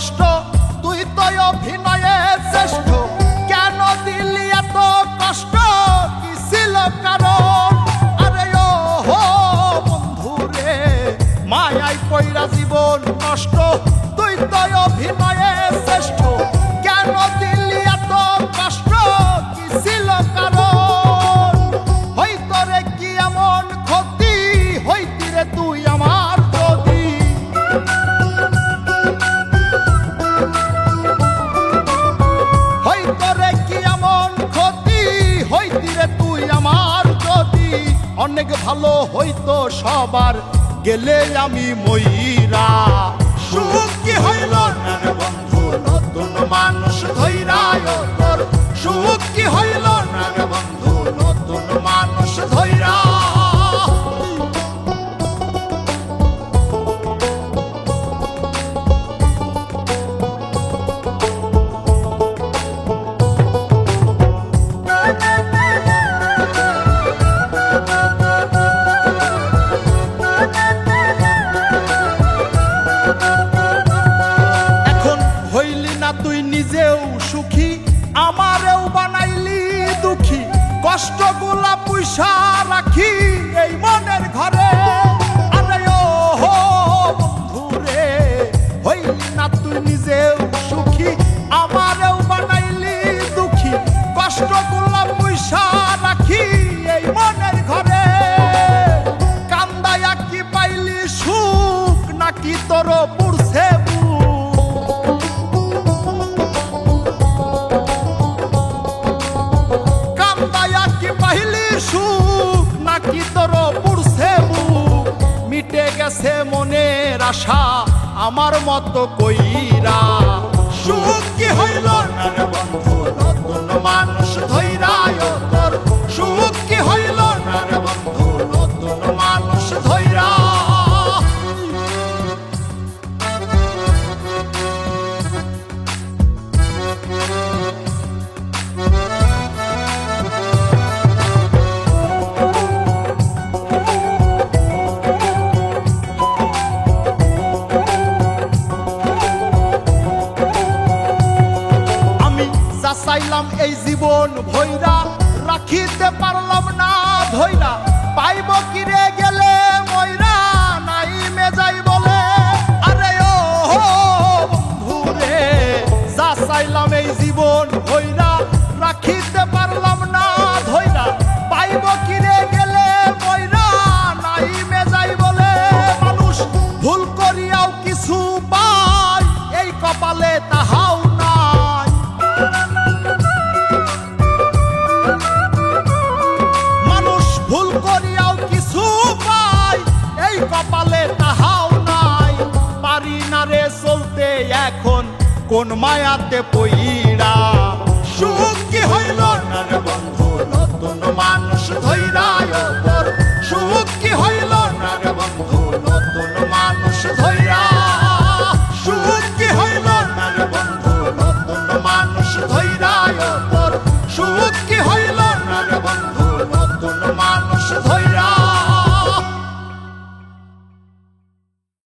কষ্ট, তুই তো অভিনয়ে শ্রেষ্ঠ। কেন দিলি এত কষ্ট, কি ছিল কারণ? আরে ও হো বন্ধু রে, মায়ায় কইরা জীবন নষ্ট, তুই তো অভিনয়ে শ্রেষ্ঠ। কেন দিলি এত কষ্ট, কি ছিল কারণ? হইতো রে কি এমন ক্ষতি, হইতি রে তুই আমার যদি। হইতো রে কি এমন ক্ষতি, হইতি রে তুই আমার যদি। অনেক ভালো হইতো সবার, গেলে আমি মইরা। সুখ কি হইল না রে বন্ধু, নতুন মানুষ ধইরা তোর। সুখ কি হইল না রে বন্ধু, নতুন মানুষ ধইরা। তুই নিজেও সুখী, আমারেও বানাইলি দুঃখী। কষ্টগুলা পুইসা রাখি এই মনের ঘরে। আরে ও হো বন্ধু রে, হইলি না তুই নিজেও সুখী, আমারেও বানাইলি দুঃখী। কষ্টগুলা পুইসা রাখি এই মনের ঘরে। কান্দায়া কি পাইলি সুখ, নাকি তোর পুরছে নাকি তোর পুরছে বুক? মিটে গেছে মনের আশা আমার মতো কইরা। সুখ কি হইল না রে বন্ধু, নতুন মানুষ ধইরা তোর। সুখ কি হইল না রে বন্ধু, নতুন মানুষ ধইরা। চাইলাম এই জীবন ভৈরা, রাখিতে পারলাম না ধৈরা। পাইব কিরে গেলে ময়রা, নাই মেজাই বলে। আরে ও বন্ধু রে, যা চাইলাম এই জীবন ভৈরা, রাখিতে পারলাম না ধৈরা। পাইব কিরে গেলে ময়রা, নাই মেজাই বলে। মানুষ ভুল করিয়াও কিছু পায়, এই কপালে তাহাও নাই। ভুল করিয়াও কিছু পাই, এই কপালে তাহাও নাই। পারি না রে চলতে এখন কোন মায়াতে পইরা।